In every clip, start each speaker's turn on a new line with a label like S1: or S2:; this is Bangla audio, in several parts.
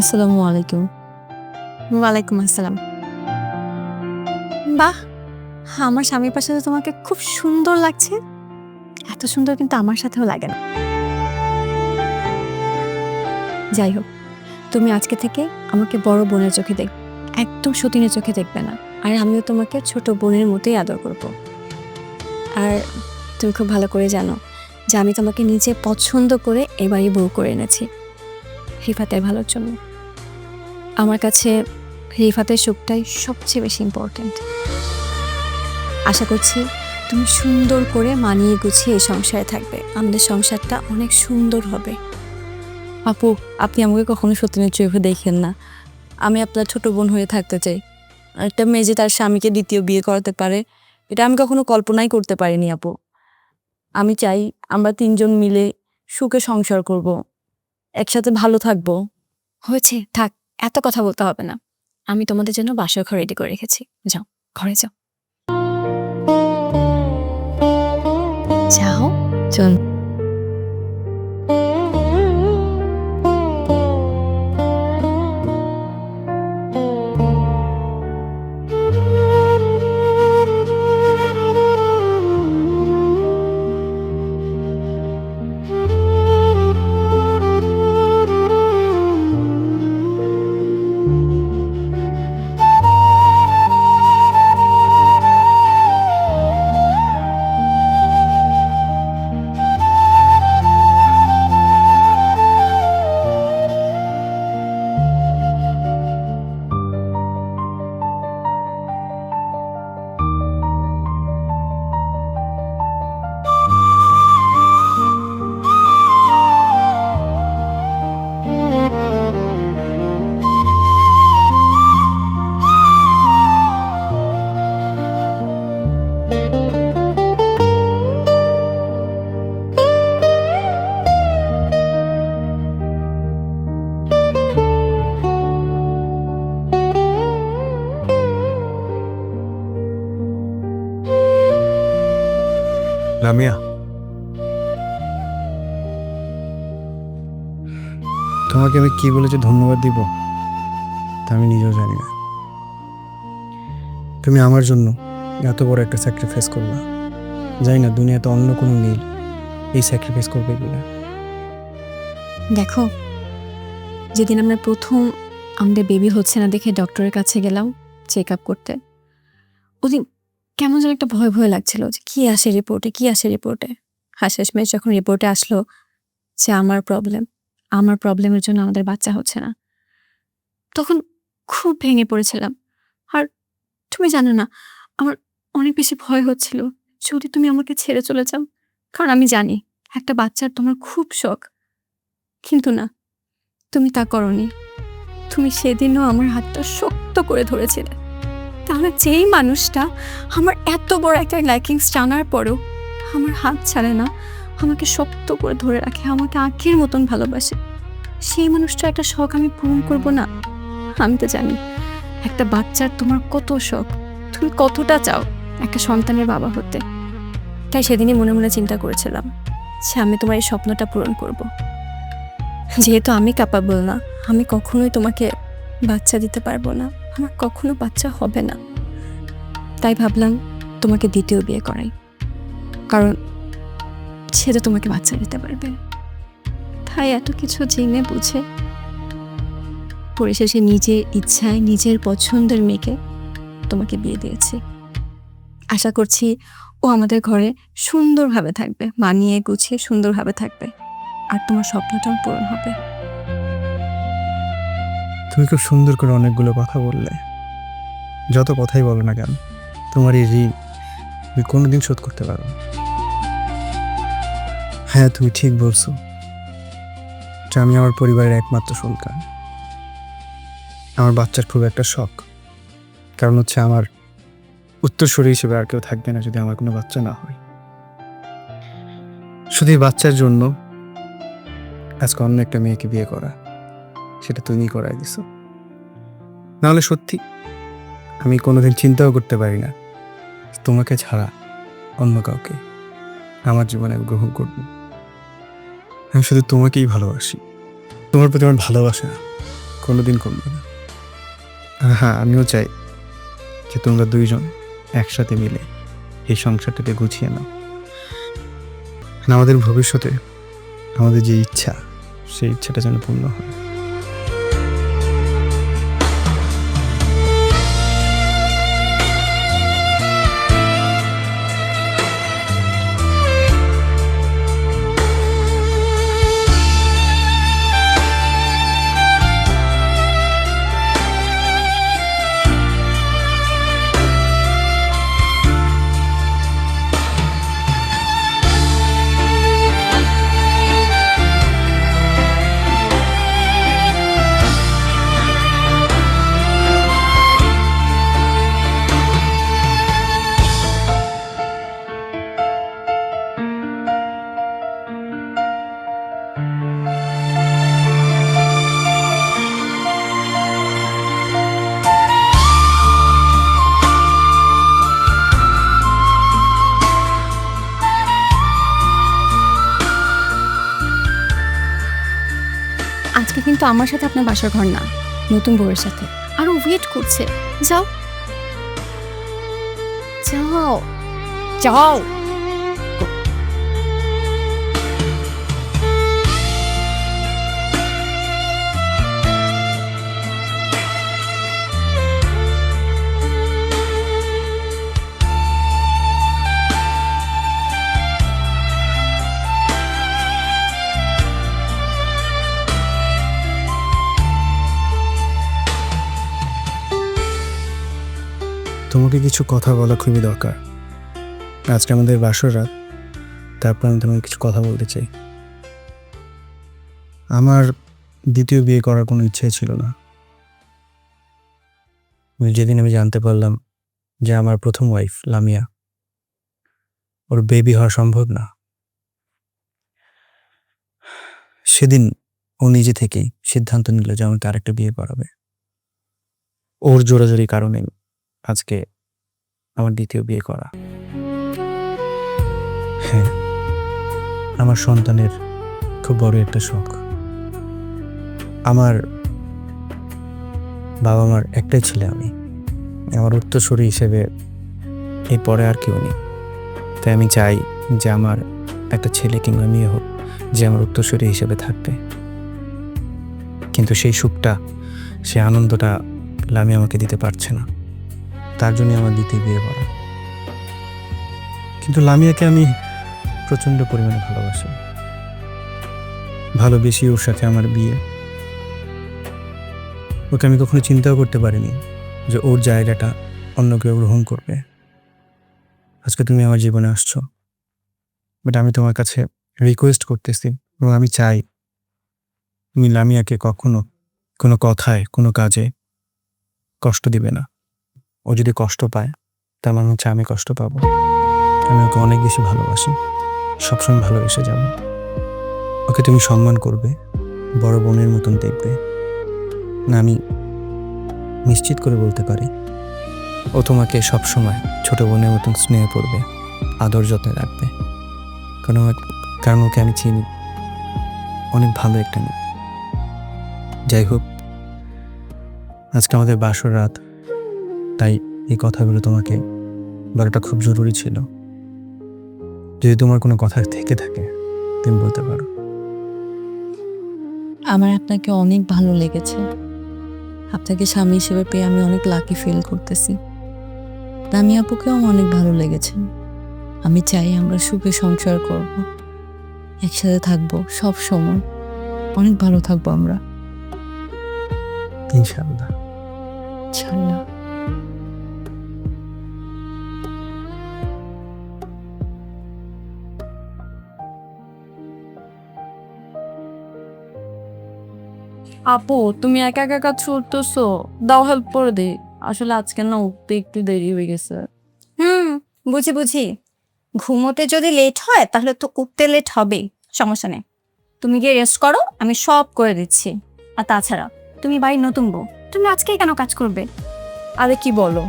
S1: আসসালামু আলাইকুম।
S2: ওয়ালাইকুম আসসালাম। বাহ! আমার স্বামীর পাশে তো তোমাকে খুব সুন্দর লাগছে। এত সুন্দর কিন্তু আমার সাথেও লাগে না। যাই হোক, তুমি আজকে থেকে আমাকে বড় বোনের চোখে দেখবে। একদম সতীনের চোখে দেখবে না। আর আমিও তোমাকে ছোট বোনের মতোই আদর করব। আর তুমি খুব ভালো করে জানো যে আমি তোমাকে নিজে পছন্দ করে এবারই বউ করে এনেছি। রিফাতের ভালোর জন্য। আমার কাছে রিফাতের সুখটাই সবচেয়ে বেশি ইম্পর্ট্যান্ট। আশা করছি তুমি সুন্দর করে মানিয়ে গুছিয়ে এই সংসারে থাকবে। আমাদের সংসারটা অনেক সুন্দর হবে।
S1: আপু, আপনি আমাকে কখনো সতীনের চোখে দেখেন না। আমি আপনার ছোট বোন হয়ে থাকতে চাই। একটা মেয়ে যে তার স্বামীকে দ্বিতীয় বিয়ে করাতে পারে, এটা আমি কখনো কল্পনাই করতে পারিনি আপু। আমি চাই আমরা তিনজন মিলে সুখে সংসার করব, একসাথে ভালো থাকবো।
S2: হয়েছে, থাক, এত কথা বলতে হবে না। আমি তোমাদের জন্য বাসর ঘর রেডি করে রেখেছি। যাও, ঘরে যাও। যাও।
S1: চল।
S3: লামিয়া, তোমাকে আমি কি বলে যে ধন্যবাদ দিব তা আমি নিজেও জানি না। তুমি আমার জন্য এত বড় একটা স্যাক্রিফাইস করলা। জানি না দুনিয়াতে অন্য কোনো মেয়ে এই স্যাক্রিফাইস করবে কিনা।
S2: দেখো, যেদিন আমরা প্রথম আমাদের বেবি হচ্ছে না দেখে ডক্টরের কাছে গেলাম চেক আপ করতে, ওদিন কেমন যেন একটা ভয় ভয় লাগছিল যে কি আসে রিপোর্টে। শেষমেশ যখন রিপোর্টে আসলো যে আমার প্রবলেমের জন্য আমাদের বাচ্চা হচ্ছে না, তখন খুব ভেঙে পড়েছিলাম। আর তুমি জানো না, আমার অনেক বেশি ভয় হচ্ছিল যদি তুমি আমাকে ছেড়ে চলে যাও। কারণ আমি জানি একটা বাচ্চার তোমার খুব শখ, কিন্তু না, তুমি তা করনি। তুমি সেদিনও আমার হাতটা শক্ত করে ধরেছিলে। তাহলে যেই মানুষটা আমার এত বড় একটা লাইকিংস জানার পরেও আমার হাত ছাড়ে না, আমাকে শক্ত করে ধরে রাখে, আমাকে আঁকের মতন ভালোবাসে, সেই মানুষটা একটা শখ আমি পূরণ করব না? আমি তো জানি একটা বাচ্চার তোমার কত শখ, তুমি কতটা চাও একটা সন্তানের বাবা হতে। তাই সেদিনই মনে মনে চিন্তা করেছিলাম যে আমি তোমার এই স্বপ্নটা পূরণ করব। যেহেতু আমি ক্যাপাবল না, আমি কখনোই তোমাকে বাচ্চা দিতে পারবো না, আমার কখনো বাচ্চা হবে না। তাই ভাবলাম তোমাকে দ্বিতীয় বিয়ে করাই, কারণ সে তো তোমাকে বাচ্চা দিতে পারবে। তাই এত কিছু জেনে বুঝে পরিশেষে নিজের ইচ্ছায় নিজের পছন্দের মেয়েকে তোমাকে বিয়ে দিয়েছি। আশা করছি ও আমাদের ঘরে সুন্দরভাবে থাকবে, মানিয়ে গুছিয়ে সুন্দরভাবে থাকবে, আর তোমার স্বপ্নটাও পূরণ হবে।
S3: তুমি খুব সুন্দর করে অনেকগুলো কথা বললে। যত কথাই বলো না কেন, তোমার এই ঋণ তুমি কোনোদিন শোধ করতে পারো না। হ্যাঁ, তুমি ঠিক বলছো যে আমি আমার পরিবারের একমাত্র সন্তান। আমার বাচ্চার খুব একটা শখ, কারণ হচ্ছে আমার উত্তরসূরি হিসেবে আর কেউ থাকবে না যদি আমার কোনো বাচ্চা না হয়। শুধু এই বাচ্চার জন্য আজকে অন্য একটা মেয়েকে বিয়ে করা, সেটা তুমি করাই দিছো। নাহলে সত্যি আমি কোনোদিন চিন্তাও করতে পারি না তোমাকে ছাড়া অন্য কাউকে আমার জীবনে গ্রহণ করব। আমি শুধু তোমাকেই ভালোবাসি। তোমার প্রতি আমার ভালোবাসা কোনোদিন কমবে না। আর হ্যাঁ, আমিও চাই যে তোমরা দুইজন একসাথে মিলে এই সংসারটাকে গুছিয়ে নাও। আর আমাদের ভবিষ্যতে আমাদের যে ইচ্ছা, সেই ইচ্ছাটা যেন পূর্ণ হয়।
S2: আজকে কিন্তু আমার সাথে আপনার বাসার ঘর না, নতুন বউয়ের সাথে। আরো ওয়েট করছে। যাও যাও যাও।
S3: তোমাকে কিছু কথা বলা খুবই দরকার। আজকে আমাদের বাসর রাত, তারপর আমি তোমাকে কিছু কথা বলতে চাই। আমার দ্বিতীয় বিয়ে করার কোনো ইচ্ছে ছিল না। যেদিন আমি জানতে পারলাম যে আমার প্রথম ওয়াইফ লামিয়া, ওর বেবি হওয়া সম্ভব না, সেদিন ও নিজে থেকেই সিদ্ধান্ত নিল যে আমাকে আরেকটা বিয়ে করাবে। ওর জোরাজোরি কারণে আজকে আমার দ্বিতীয় বিয়ে করা। হ্যাঁ, আমার সন্তানের খুব বড় একটা শখ। আমার বাবা মার একটাই ছেলে আমি, আমার উত্তরসূরি হিসেবে এরপরে আর কেউ নেই। তাই আমি চাই যে আমার একটা ছেলে কিংবা মেয়ে হোক যে আমার উত্তরসূরি হিসেবে থাকবে। কিন্তু সেই সুখটা, সেই আনন্দটা লামি আমাকে দিতে পারছে না। তার জন্য আমার দ্বিতীয় বিয়ে করা। কিন্তু লামিয়াকে আমি প্রচণ্ড পরিমাণে ভালোবাসি। ভালোবেসি ওর সাথে আমার বিয়ে। ওকে আমি কখনো চিন্তাও করতে পারিনি যে ওর জায়গাটা অন্য কেউ গ্রহণ করবে। আজকে তুমি আমার জীবনে আসছো, বাট আমি তোমার কাছে রিকোয়েস্ট করতেছি এবং আমি চাই তুমি লামিয়াকে কখনো কোনো কথায়, কোনো কাজে কষ্ট দিবে না। ও যদি কষ্ট পায়, তার মানে হচ্ছে আমি কষ্ট পাবো। আমি ওকে অনেক বেশি ভালোবাসি, সবসময় ভালোবেসে যাব। ওকে তুমি সম্মান করবে, বড় বোনের মতন দেখবে না। আমি নিশ্চিত করে বলতে পারি ও তোমাকে সবসময় ছোট বোনের মতন স্নেহ করবে, আদর যত্নে রাখবে। কারণ ওকে আমি চিনি, অনেক ভালো একটা মেয়ে। যাই হোক, আজকে আমাদের বাসর রাত, তাই এই কথাগুলো তোমাকে বলাটা খুব জরুরি ছিল। যদি তোমার কোনো কথা থেকে থাকে তুমি বলতে পারো।
S1: আমার আপনাকে অনেক ভালো লেগেছে। আপনাকে স্বামী হিসেবে পেয়ে আমি অনেক লাকি ফিল করতেছি। লামি আপুকেও আমার অনেক ভালো লেগেছে। আমি চাই আমরা সুখে সংসার করব, একসাথে থাকবো সব সময়, অনেক ভালো থাকবো আমরা
S3: ইনশাআল্লাহ।
S1: ইনশাআল্লাহ। আপু, তুমি একা একা কাজ করতেছো, দাও হেল্প করে দে। আসলে আজকে না উঠতে একটু দেরি হয়ে গেছে।
S4: বুঝি বুঝি। ঘুমোতে যদি লেট হয় তাহলে তো উঠতে লেট হবেই, সমস্যা নেই। তুমি গিয়ে রেস্ট করো, আমি সব করে দিচ্ছি। আর তাছাড়া তুমি বাড়ির নতুন বউ, তুমি আজকেই কেন কাজ করবে?
S1: আরে কি বলো,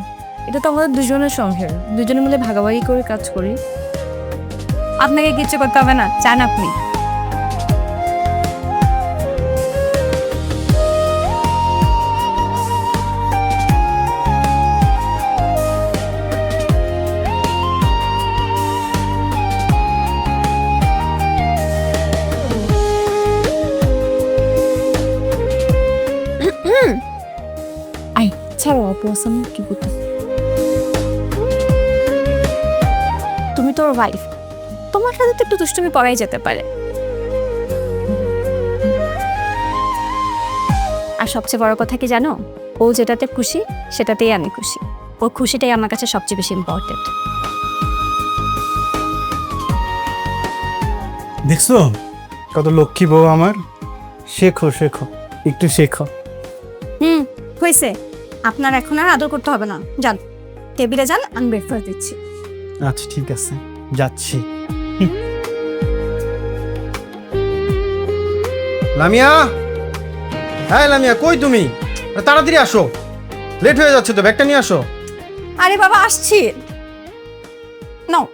S1: এটা তো আমাদের দুজনের সংসার, দুজনে মিলে ভাগাভাগি করে কাজ করি।
S4: আপনাকে কিচ্ছু করতে হবে না, চান আপনি।
S1: আপু আসান কি করতে?
S4: তুমি তোর ওয়াইফ, তোমার সাথে তো একটু দুষ্টুমি করাই যেতে পারে। আর সবচেয়ে বড় কথা কি জানো, ও যেটাতে খুশি সেটাতেই আমি খুশি। ওর খুশিটাই আমার কাছে সবচেয়ে বেশি ইম্পর্টেন্ট।
S3: দেখছো কত লক্ষ্মী বউ আমার। শেখো শেখো, একটু শেখো।
S4: হয়েছে, আপনার এখন আর আদর করতে হবে না, যান টেবিলে যান, আমি ব্রেকফাস্ট দিচ্ছি।
S3: আচ্ছা ঠিক আছে, যাচ্ছি। লামিয়া, হ্যাঁ লামিয়া, কই তুমি? তাড়াতাড়ি আসো, লেট হয়ে যাচ্ছে তো, ব্যাগটা নিয়ে আসো।
S4: আরে বাবা আসছি। নাও।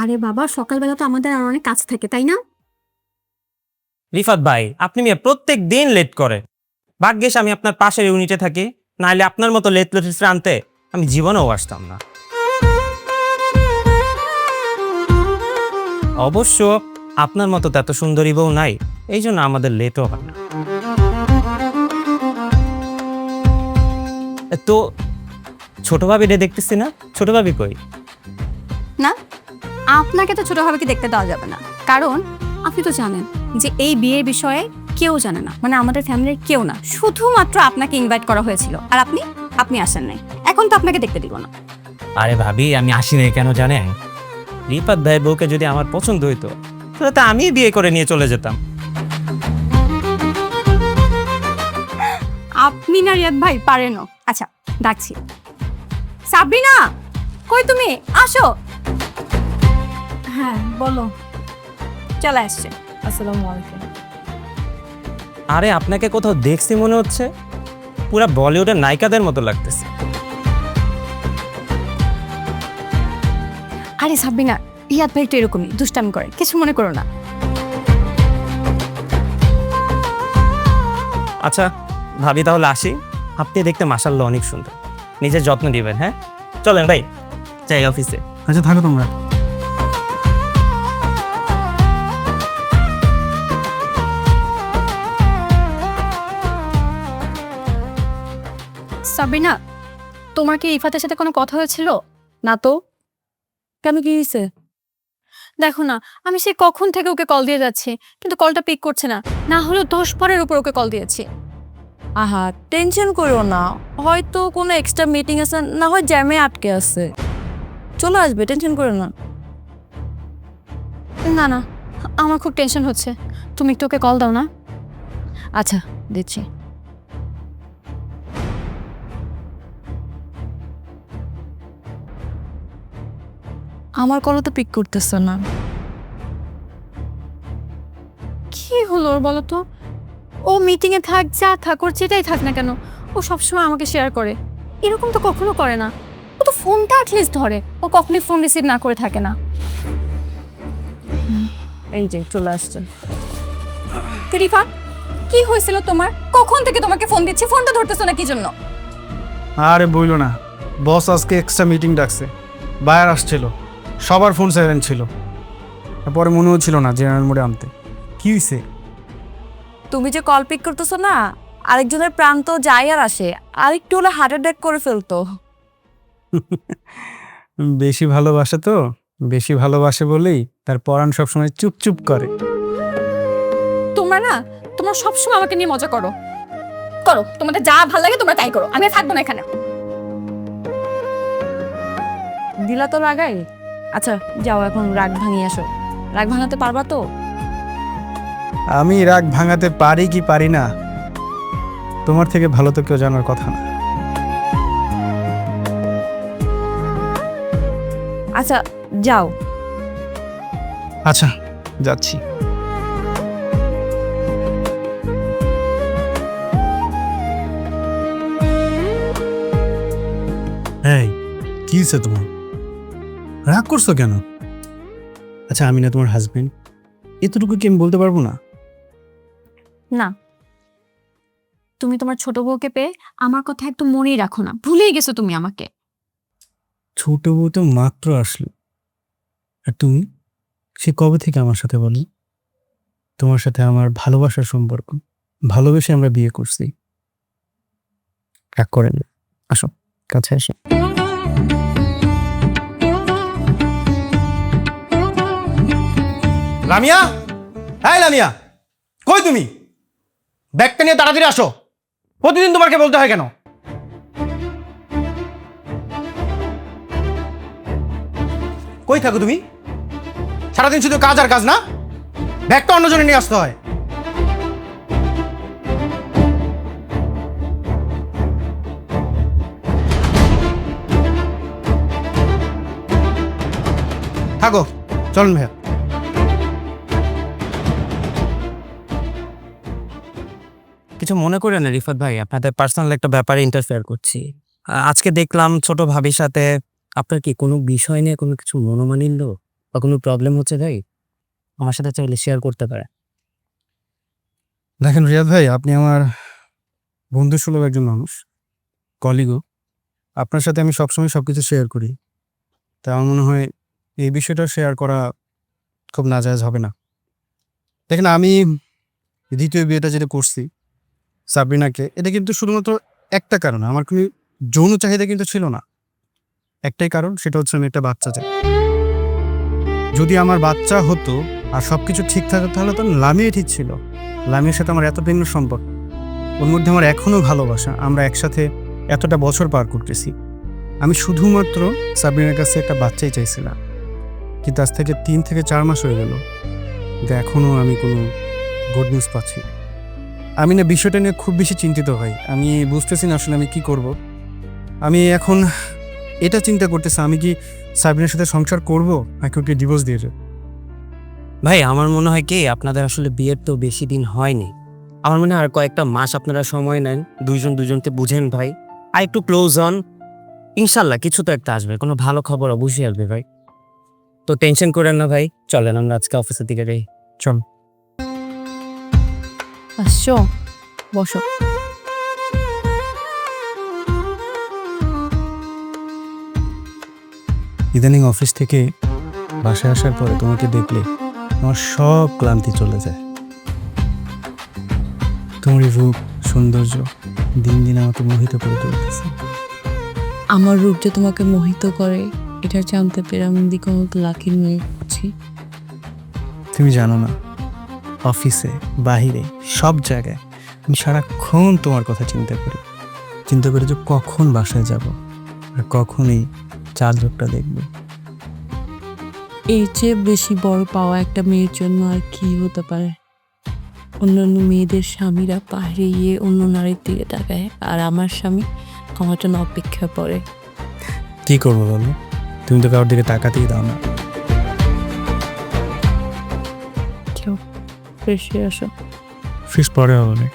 S4: আরে বাবা, সকালবেলা তো আমাদের আর অনেক কাজ থাকে, তাই না?
S5: রিফাত ভাই, আপনি মিয়া প্রত্যেক দিন লেট করে। ভাগ্যেশ আমি আপনার পাশের ইউনিটে থাকি, নাহলে আপনার মতো লেট লেট আনতে আমি জীবনেও আসতাম না। অবশ্য আপনার মতো তো এত সুন্দরী বউ নাই, এই জন্য আমাদের লেটও হয় না। তো ছোট ভাবিরে দেখতেছি না, ছোট ভাবি কই?
S4: না, আপনাকে তো ছোটভাবে দেখতে দেওয়া যাবে না, কারণ আপনি তো জানেন যে এই বিয়ের বিষয়ে কেউ জানে না, মানে আমাদের ফ্যামিলির কেউ না, শুধুমাত্র আপনাকে ইনভাইট করা হয়েছিল, আর আপনি আসেন নাই। এখন তো আপনাকে দেখতে দিব না।
S5: আরে ভাবি, আমি আসি নাই কেন জানেন? রিফাত ভাইয়ের বউকে যদি আমার পছন্দ হইতো তাহলে তো আমি বিয়ে করে নিয়ে চলে যেতাম।
S4: আপনি না রিয়াদ ভাই পারেনও। আচ্ছা ডাকছি। সাবরিনা, কই তুমি? আসো। হ্যাঁ বলো। চলে আসছে।
S1: আসসালামু আলাইকুম।
S5: আরে আপনাকে কোথাও দেখছি মনে হচ্ছে, পুরা বলিউডের নায়িকাদের মতো লাগতেছে।
S4: আরে সাবরিনা, রিয়াদ ভাই তো এরকমই দুষ্টামি করে, কিছু মনে করো না।
S5: আচ্ছা ভাবি, তাহলে আসি। আপনি দেখতে মাশাআল্লাহ অনেক সুন্দর, নিজের যত্ন দিবেন। হ্যাঁ চলেন ভাই, যাই অফিসে।
S3: আচ্ছা থাকো তোমরা।
S4: সাবরিনা, তোমার কি ইফাতের সাথে কোনো কথা হয়েছিল?
S1: না তো, কেন কি হয়েছে?
S4: দেখো না, আমি সে কখন থেকে ওকে কল দিয়ে যাচ্ছি, কিন্তু কলটা পিক করছে না। না হলেও 10 পরের উপর ওকে কল দিয়েছি।
S1: আহা টেনশন করো না, হয়তো কোনো এক্সট্রা মিটিং আছে, না হয় জ্যামে আটকে আছে, চলে আসবে, টেনশন করো না।
S4: না না, আমার খুব টেনশন হচ্ছে, তুমি একটু ওকে কল দাও না।
S1: আচ্ছা দিচ্ছি। আমার কলও তো পিক করতেছে না।
S4: কি হলো ওর বলো তো? ও মিটিং এ থাক, যা থাক, ওর যেটাই থাক না কেন, ও সবসময় আমাকে শেয়ার করে। এরকম তো কখনো করে না। ও তো ফোনটা অ্যাটলিস্ট ধরে, ও কখনোই ফোন রিসিভ না করে থাকে না।
S1: এই যে চলে আসছে।
S4: রিফা, কি হয়েছিল তোমার? কখন থেকে তোমাকে ফোন দিচ্ছি, ফোনটা ধরতেছো না কি জন্য?
S3: আরে বইলো না, বস আজকে এক্সট্রা মিটিং ডাকছে, বায়ার আসছিল, সবার ফোন সাইলেন্ট ছিল। পরে মনে হচ্ছিল না জেনারেল মোডে আনতে। কি হয়েছে?
S1: তুমি যে কল পিক করতেছো না, আরেকজনের প্রাণ তো যায় আর আসে, আরেকটু হলে হার্ট অ্যাটাক করে ফেলতো।
S3: বেশি ভালোবাসে তো, বেশি ভালোবাসে বলেই তার পরাণ সবসময় চুপ চুপ করে।
S4: তোমরা না, তোমরা সবসময় আমাকে নিয়ে মজা করো। করো, তোমাদের যা ভালো লাগে তোমরা তাই করো, আমি আর থাকবো না এখানে।
S1: দিলা তো রাগাই। আচ্ছা যাও, এখন রাগ ভাঙিয়ে আসো। রাগ ভাঙাতে পারবা তো?
S3: আমি রাগ ভাঙাতে পারি কি পারি না, তোমার থেকে ভালো তো কেউ জানার কথা না।
S1: আচ্ছা যাও।
S3: আচ্ছা যাচ্ছি। এই কি হয়েছে তোমার? রাগ করছো কেন? আচ্ছা আমি না তোমার হাজবেন্ড, এতটুকু কি আমি বলতে পারবো না?
S4: না, তুমি তোমার ছোট বউকে পেয়ে আমার কথা একদম মনেই রাখো না, ভুলেই গেছো তুমি আমাকে।
S3: ছোট বউ তো মাত্র আসলো, আর তুমি সে কবে থেকে আমার সাথে বলো? তোমার সাথে আমার ভালোবাসার সম্পর্ক, ভালোবেসে আমরা বিয়ে করছি। রাগ করেন না। আসো কাছে আসো।
S6: লামিয়া, হ্যাঁ লামিয়া, কই তুমি? ব্যাগটা নিয়ে তাড়াতাড়ি আসো। প্রতিদিন তোমাকে বলতে হয় কেন? কই থাকো তুমি? সারাদিন শুধু কাজ আর কাজ না, ব্যাগটা অন্যজনে নিয়ে আসতে হয়। থাকো, চলুন ভাইয়া।
S5: কিছু মনে করেন না রিফাত ভাই, আপনাদের পার্সোনাল একটা ব্যাপারে ইন্টারফেয়ার করছি। আজকে দেখলাম ছোট ভাবির সাথে আপনার কি কোনো বিষয় নিয়ে কোনো কিছু মনোমালিন্য বা কোনো প্রবলেম হচ্ছে ভাই? আমার সাথে চাইলে শেয়ার করতে পারে।
S3: দেখেন রিয়াদ ভাই, আপনি আমার বন্ধু সুলভ একজন মানুষ, কলিগও। আপনার সাথে আমি সবসময় সবকিছু শেয়ার করি, তাই আমার মনে হয় এই বিষয়টা শেয়ার করা খুব নাজায়েজ হবে না। দেখেন, আমি দ্বিতীয় বিয়েটা যেটা করছি সাবরিনাকে, এটা কিন্তু শুধুমাত্র একটা কারণ, আমার কোনো যৌন চাহিদা কিন্তু ছিল না। একটাই কারণ, সেটা হচ্ছে আমি একটা বাচ্চা চাই। যদি আমার বাচ্চা হতো আর সবকিছু ঠিক থাকতো তাহলে তো লামিয়া ঠিক ছিল। লামিয়ার সাথে আমার এত ভিন্ন সম্পর্ক, ওর মধ্যে আমার এখনো ভালোবাসা, আমরা একসাথে এতটা বছর পার করতেছি। আমি শুধুমাত্র সাবরিনার কাছে একটা বাচ্চাই চাইছিলাম, কিন্তু আজ থেকে 3 থেকে 4 মাস হয়ে গেল, কিন্তু এখনো আমি কোনো গুড নিউজ পাচ্ছি। আমি না বিষয়টা নিয়ে খুব বেশি চিন্তিত ভাই। আমি বুঝতেছি না আসলে আমি কি করব। আমি এখন এটা চিন্তা করতেছি, আমি কি সাবরিনার সাথে সংসার করব নাকি ওকে ডিভোর্স দিয়ে দেব।
S5: ভাই আমার মনে হয় কি, আপনাদের আসলে বিয়ের তো বেশি দিন হয়নি। আমার মনে হয় আর কয়েকটা মাস আপনারা সময় নেন, দুইজন দুজনকে বুঝেন ভাই, আর একটু ক্লোজ হন। ইনশাল্লাহ কিছু তো একটা আসবে, কোনো ভালো খবর অবশ্যই আসবে ভাই। তো টেনশন করেন না ভাই, চলেন আমরা আজকে অফিসের দিকে যাই।
S3: চল।
S2: আসছো, বসো।
S3: ইদানিং অফিস থেকে বাসায় আসার পরে তোমাকে দেখলে আমার সব ক্লান্তি চলে যায়। তোমার এই রূপ সৌন্দর্য দিন দিন আমাকে মোহিত করে তুলতেছে।
S1: আমার রূপ যে তোমাকে মোহিত করে এটা জানতে পেরে আমি দিকে লাকি নিয়ে করছি।
S3: তুমি জানো না, অফিসে বাহিরে সব জায়গায় আমি সারাক্ষণ তোমার কথা চিন্তা করি যে কখন বাসায় যাব আর কখন এই চাঁদটা দেখবো।
S1: এর চেয়ে বেশি বড় পাওয়া একটা মেয়ের জন্য আর কি হতে পারে? অন্যান্য মেয়েদের স্বামীরা বাইরে গিয়ে অন্য নারীর দিকে তাকায়, আর আমার স্বামী আমার জন্য অপেক্ষা করে।
S3: কি করবো বলো, তুমি তো কারোর দিকে তাকাতেই দাও না।
S1: কেউ ফ্রেশ হয়ে আসো।
S3: ফিস পরে হবে।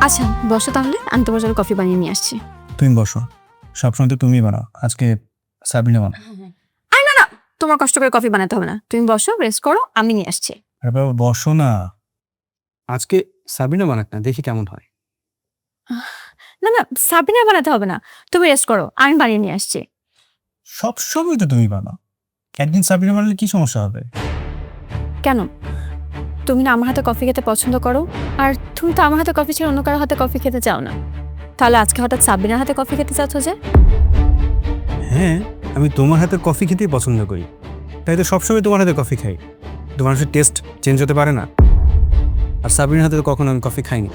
S2: আচ্ছা বসো তাহলে, আমি তোমার জন্য কফি বানিয়ে নিয়ে আসছি।
S3: তুমি বসো, সবসময় তো তুমি বানাও, আজকে সাবিনা বানাও।
S2: আরে না না, তোমার কষ্ট করে কফি বানাতে হবে না, তুমি বসো, রেস্ট করো, আমি নিয়ে আসছি।
S3: আরে বাবা বসো না, আজকে সাবিনা বানাক না, দেখি কেমন হয়।
S2: না না, সাবিনা বানাতে হবে না, তুমি রেস্ট করো, আমি বানিয়ে নিয়ে আসছি।
S3: সবসময় তো তুমি বানাও, একদিন সাবিনা বানালে কি সমস্যা হবে?
S2: কেন, তুমি না আমার হাতে কফি খেতে পছন্দ করো, আর তুমি তো আমার হাতে কফি ছেড়ে অন্য কারো হাতে কফি খেতে চাও না, তাহলে আজকে হঠাৎ সাবিনার হাতে কফি খেতে চাচ্ছ যে?
S3: হ্যাঁ, আমি তোমার হাতের কফি খেতেই পছন্দ করি, তাই তো সবসময় তোমার হাতে কফি খাই। তোমার হাতের টেস্ট চেঞ্জ হতে পারে না। আর সাবিনার হাতে তো কখনো আমি কফি খাইনি,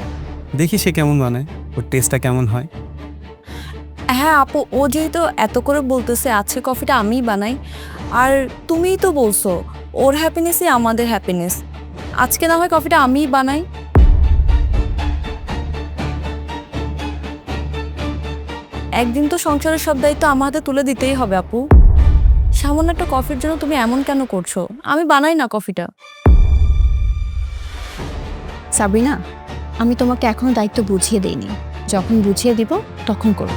S3: দেখি সে কেমন বানায়, ওর টেস্টটা কেমন হয়।
S1: হ্যাঁ আপু, ও যেহেতু এত করে বলতেছে আজকে কফিটা আমিই বানাই, আর তুমিই তো বলছো ওর হ্যাপিনেসই আমাদের হ্যাপিনেস, আজকে না হয় কফিটা আমিই বানাই। একদিন তো সংসারের সব দায়িত্ব আমার হাতে তুলে দিতেই হবে আপু। সামান্য একটা কফির জন্য তুমি এমন কেন করছো? আমি বানাই না কফিটা।
S2: সাবিনা, আমি তোমাকে এখনো দায়িত্ব বুঝিয়ে দেইনি, যখন বুঝিয়ে দিব তখন করো।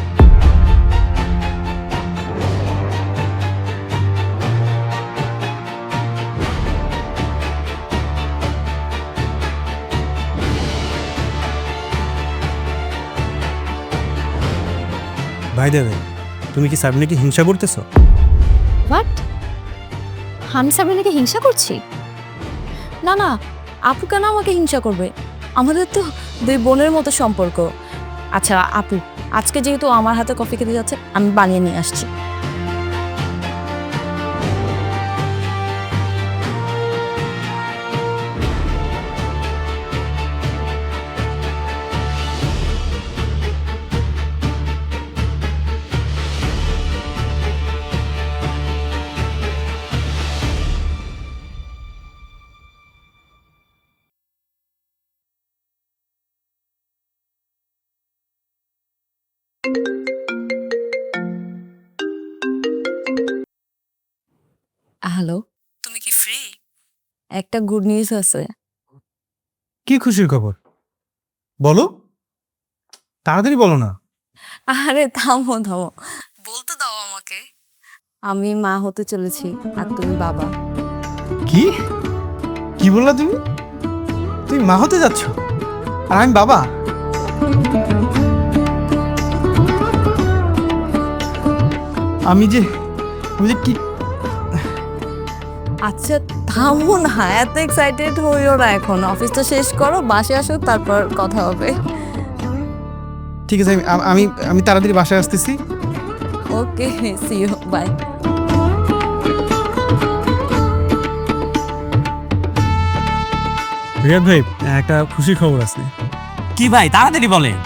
S3: ভাই দাদা, তুমি কি সাবিনাকে হিংসা করতেছো?
S2: হোয়াট? আমি সাবরিনাকে হিংসা করছি?
S1: না না, আপু কেন আমাকে হিংসা করবে? আমাদের তো দুই বোনের মতো সম্পর্ক। আচ্ছা আপু, আজকে যেহেতু আমার হাতে কফি খেতে যাচ্ছে, আমি বানিয়ে নিয়ে আসছি। হ্যালো, তুমি কি ফ্রি? একটা গুড নিউজ আছে।
S3: কি খুশির খবর বলো, তাড়াতাড়ি বলো না।
S1: আরে থামো থামো, বলতে দাও আমাকে। আমি মা হতে চলেছি আর তুমি বাবা।
S3: কি কি বললা তুমি? তুমি মা হতে যাচ্ছ আর আমি বাবা? আমি যে কি
S1: আচ্ছা থামো না, এত এক্সাইটেড হইও না এখন। অফিসটা শেষ করো, বাসে আসো, তারপর কথা হবে।
S3: ঠিক আছে, আমি আমি তাড়াতাড়ি বাসায় আসতেছি।
S1: ওকে, সি ইউ, বাই।
S3: রিয়াদ ভাই, একটা খুশির খবর আছে।
S5: কি ভাই, তাড়াতাড়ি বলেন।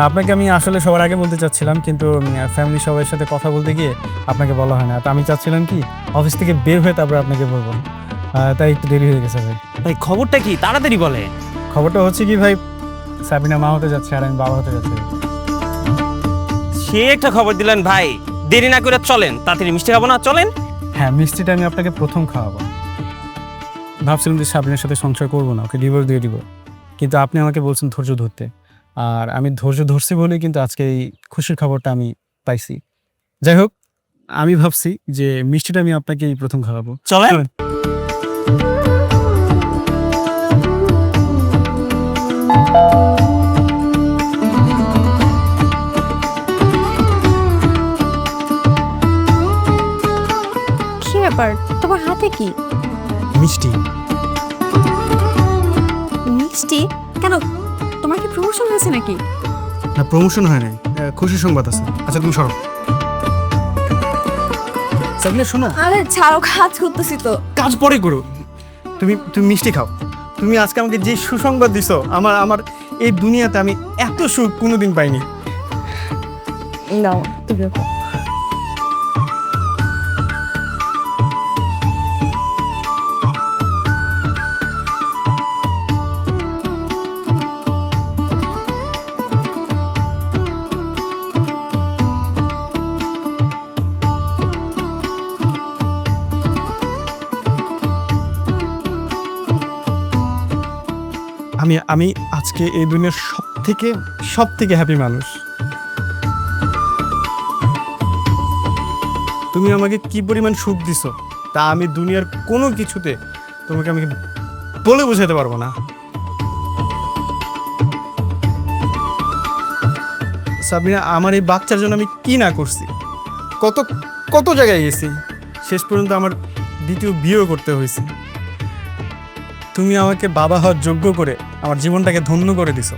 S3: আপনাকে আমি আসলে সবার আগে বলতে চাচ্ছিলাম, কিন্তু ফ্যামিলি সবার সাথে কথা বলতে গিয়ে আপনাকে বলা হয় না। তো আমি চাচ্ছিলাম কি অফিস থেকে বের হয়ে তারপর আপনাকে বলবো, তাই একটু দেরি হয়ে গেছে ভাই।
S5: ভাই খবরটা কি, তাড়াতাড়ি বলেন।
S3: খবরটা হচ্ছে কি ভাই, সাবিনা মা হতে যাচ্ছে আর আমি বাবা হতে যাচ্ছি।
S5: সে একটা খবর দিলেন ভাই, দেরি না করে চলেন, তাড়াতাড়ি মিষ্টি খাবো না, চলেন।
S3: হ্যাঁ, মিষ্টিটা আমি আপনাকে প্রথম খাওয়াবো। ভাবছিলাম যে সাবিনার সাথে সংসার করবো না, ওকে ডিভোর্স দিয়ে দিব, কিন্তু আপনি আমাকে বলছেন ধৈর্য ধরতে, আর আমি ধৈর্য ধরছি বলেই কিন্তু আজকে এই খুশির খবরটা আমি পাইছি। যাই হোক, আমি ভাবছি যে মিষ্টিটা আমি আপনাকে এই প্রথম খাওয়াবো।
S5: চলেন।
S2: কি ব্যাপার, তোমার হাতে কি?
S3: মিষ্টি।
S2: মিষ্টি? কেন, তোমার কি প্রমোশন হয়েছে নাকি?
S3: না, প্রমোশন হয় নাই, খুশির সংবাদ আছে। আচ্ছা তুমি সরো। সাবিনা শোনো,
S1: আরে ছাড়ো, কাজ করতেছি তো।
S3: কাজ পরে করো, তুমি তুমি মিষ্টি খাও। তুমি আজকে আমাকে যে সুসংবাদ দিছো, আমার আমার এই দুনিয়াতে আমি এত সুখ কোনোদিন পাইনি।
S1: নাও তুমি খাও।
S3: আমি আমি আজকে এই দুনিয়ার সব থেকে হ্যাপি মানুষ। তুমি আমাকে কি পরিমাণ সুখ দিছো তা আমি দুনিয়ার কোনো কিছুতে তোমাকে আমি বলে বোঝাতে পারবো না। সাবিনা, আমার এই বাচ্চার জন্য আমি কি না করছি, কত কত জায়গায় গেছি, শেষ পর্যন্ত আমার দ্বিতীয় বিয়েও করতে হয়েছে। তুমি আমাকে বাবা হওয়ার যোগ্য করে আমার জীবনটাকে ধন্য করে দিছো।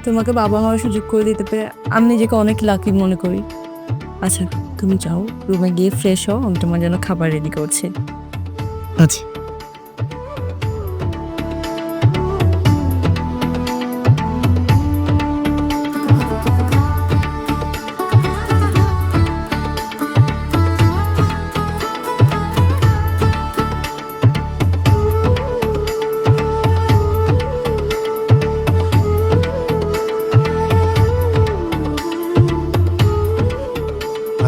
S1: তোমাকে বাবা হওয়ার সুযোগ করে দিতে পেরে আমি নিজেকে অনেক লাকি মনে করি। আচ্ছা তুমি যাও, রুমে গিয়ে ফ্রেশ হও, আমি তোমার জন্য খাবার রেডি করছি।
S3: আচ্ছা।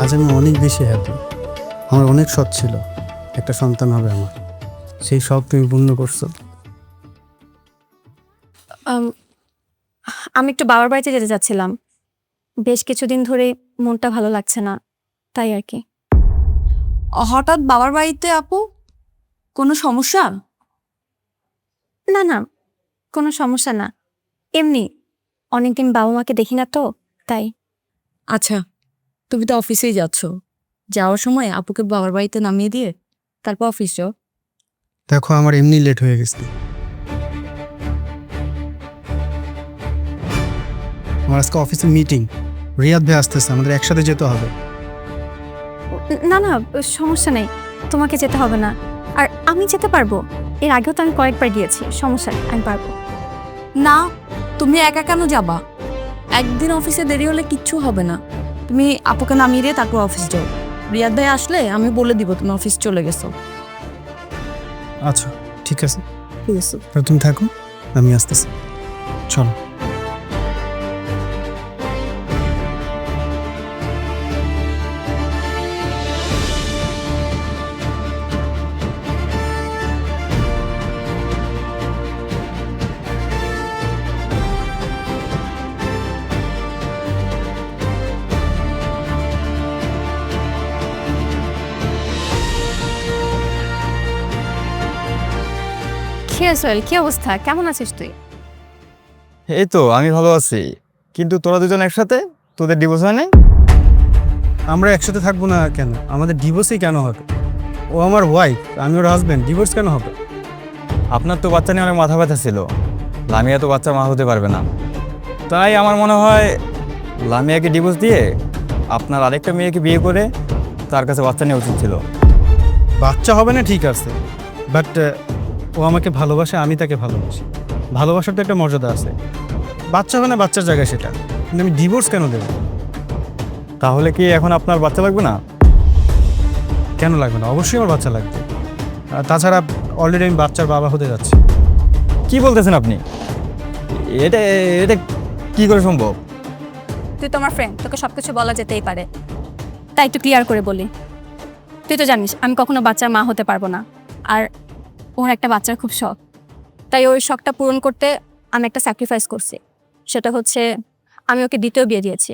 S3: আজ আমি অনেক বেশি হ্যাপি। আমার অনেক শখ ছিল একটা সন্তান হবে আমার, সেই শখ তুমি পূর্ণ করছো।
S2: আমি একটু বাবার বাড়িতে যেতে চাচ্ছিলাম, বেশ কিছুদিন ধরে মনটা ভালো লাগছে না, তাই আর কি।
S1: হঠাৎ বাবার বাড়িতে আপু? কোনো সমস্যা?
S2: না না, কোনো সমস্যা না, এমনি অনেকদিন বাবা মাকে দেখি না তো, তাই।
S1: আচ্ছা তুমি তো অফিসেই যাচ্ছ, যাওয়ার সময় আপুকে বাবার বাড়িতে নামিয়ে দিয়ে তারপর অফিস যাও।
S3: দেখো আমার এমনি লেট হয়ে গেছে, আমার আজকে অফিসে মিটিং, রিয়াদ ভাই আসতেছে, আমাদের একসাথে যেতে হবে।
S2: না না, সমস্যা নেই, তোমাকে যেতে হবে না। আর আমি যেতে পারবো, এর আগেও তো আমি কয়েকবার গিয়েছি, সমস্যা নেই, আমি পারবো।
S1: না, তুমি একা কেন যাবা? একদিন অফিসে দেরি হলে কিচ্ছু হবে না। তুমি আপুকে নামিয়ে দিয়ে তারপর অফিস যাও। রিয়াদ ভাই আসলে আমি বলে দিব তুমি অফিস চলে গেছো।
S3: আচ্ছা ঠিক আছে,
S1: ঠিক আছে।
S3: তাহলে তুমি থাকো, আমি আসতেছি, চলো।
S2: সোহেল, কি অবস্থা, কেমন আছিস তুই?
S7: এই তো আমি ভালো আছি, কিন্তু তোরা দুজন একসাথে, তোদের ডিভোর্স হয় নাই?
S3: আমরা একসাথে থাকবো না কেন? আমাদের ডিভোর্সই কেন হবে? ও আমার ওয়াইফ, আমি ওর হাজবেন্ড, ডিভোর্স কেন হবে?
S7: আপনার তো বাচ্চা নিয়ে অনেক মাথা ব্যথা ছিল, লামিয়া তো বাচ্চার মা হতে পারবে না, তাই আমার মনে হয় লামিয়াকে ডিভোর্স দিয়ে আপনার আরেকটা মেয়েকে বিয়ে করে তার কাছে বাচ্চা নেওয়া উচিত ছিল।
S3: বাচ্চা হবে না ঠিক আছে, বাট ও আমাকে ভালোবাসে, আমি তাকে ভালোবাসি, ভালোবাসার তো একটা মর্যাদা আছে। বাচ্চা হবে না বাচ্চার জায়গায় সেটা, কিন্তু আমি ডিভোর্স কেন দেবো?
S7: তাহলে কি এখন আপনার বাচ্চা লাগবে না?
S3: কেন লাগবে না? অবশ্যই আমার বাচ্চা লাগবে। আর তাছাড়া অলরেডি আমি বাচ্চার বাবা হতে যাচ্ছি।
S7: কি বলতেছেন আপনি? এটা এটা কি করে সম্ভব?
S2: তুই তো আমার ফ্রেন্ড, তোকে সবকিছু বলা যেতেই পারে, তাই একটু ক্লিয়ার করে বলি। তুই তো জানিস আমি কখনো বাচ্চার মা হতে পারবো না, আর ওর একটা বাচ্চার খুব শখ, তাই ওই শখটা পূরণ করতে আমি একটা স্যাক্রিফাইস করছি। সেটা হচ্ছে আমি ওকে দ্বিতীয় বিয়ে দিয়েছি,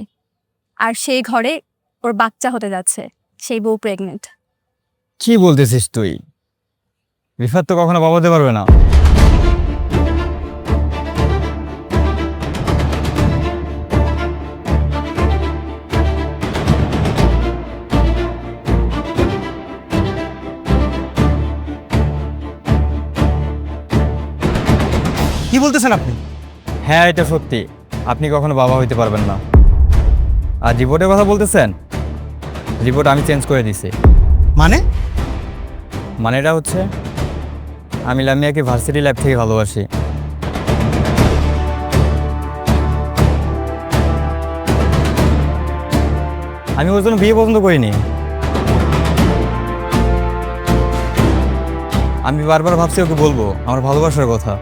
S2: আর সেই ঘরে ওর বাচ্চা হতে যাচ্ছে, সেই বউ প্রেগনেন্ট।
S7: কি বলতেছিস তুই? রিফাত তো কখনো বাবা হতে পারবে না।
S3: কি বলতেছেন আপনি?
S7: হ্যাঁ এটা সত্যি, আপনি কখনো বাবা হইতে পারবেন না। আর রিপোর্টের কথা বলতেছেন, রিপোর্ট আমি চেঞ্জ করে দিছি।
S3: মানে?
S7: মানেটা হচ্ছে আমি লামিয়াকে ভার্সিটি লাইফ থেকে ভালোবাসি। আমি ওর জন্য বিয়ে পছন্দ করিনি। আমি বারবার ভাবছি ওকে বলবো আমার ভালোবাসার কথা,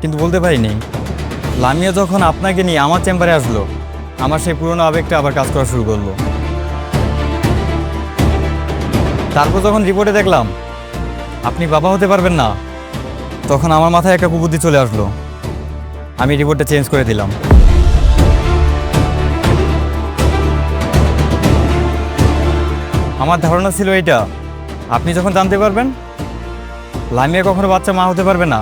S7: কিন্তু বলতে পারিনি। লামিয়া যখন আপনাকে নিয়ে আমার চেম্বারে আসলো, আমার সেই পুরনো আবেগটা আবার কাজ করা শুরু করলো। তারপর যখন রিপোর্টে দেখলাম আপনি বাবা হতে পারবেন না, তখন আমার মাথায় একটা কুবুদ্ধি চলে আসলো। আমি রিপোর্টটা চেঞ্জ করে দিলাম। আমার ধারণা ছিল এইটা, আপনি যখন জানতে পারবেন লামিয়া কখনো বাচ্চা মা হতে পারবে না,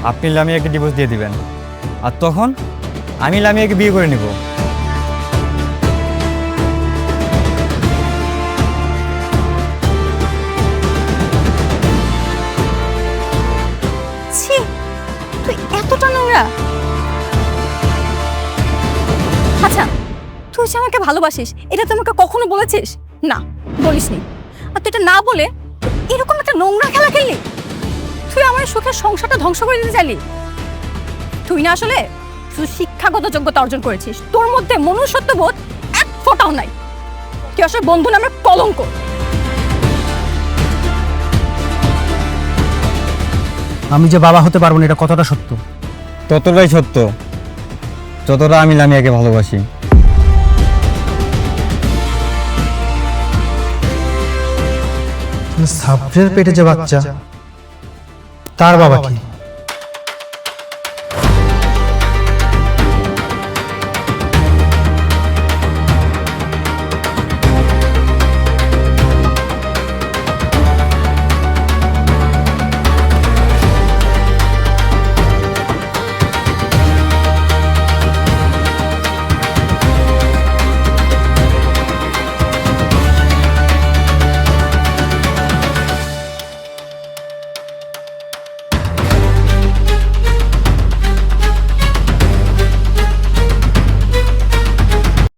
S7: আপনি লামিয়াকে ডিভোর্স দিয়ে দিবেন, আর তখন আমি লামিয়াকে বিয়ে করে নেব।
S2: ছি, তুই এতটা নোংরা! আচ্ছা, তুই যে আমাকে ভালোবাসিস এটা তুই আমাকে কখনো বলেছিস? না, বলিসনি। আর তুই এটা না বলে এরকম একটা নোংরা খেলা খেললি, তুই আমার সুখের সংসারটা ধ্বংস করে দিতে চাইলি। তুই না আসলে তুই শিক্ষাগত যোগ্যতা অর্জন করেছিস, তোর মধ্যে মনুষ্যত্ববোধ এক ফোঁটাও নাই। তুই আসলে বন্ধু নামের কলঙ্ক।
S3: আমি যে বাবা হতে পারবো না এটা কতটা সত্য?
S7: ততটাই সত্য যতটা আমি লামিয়াকে ভালোবাসি।
S3: সাবরের পেটে যে বাচ্চা, তার বাবা কি?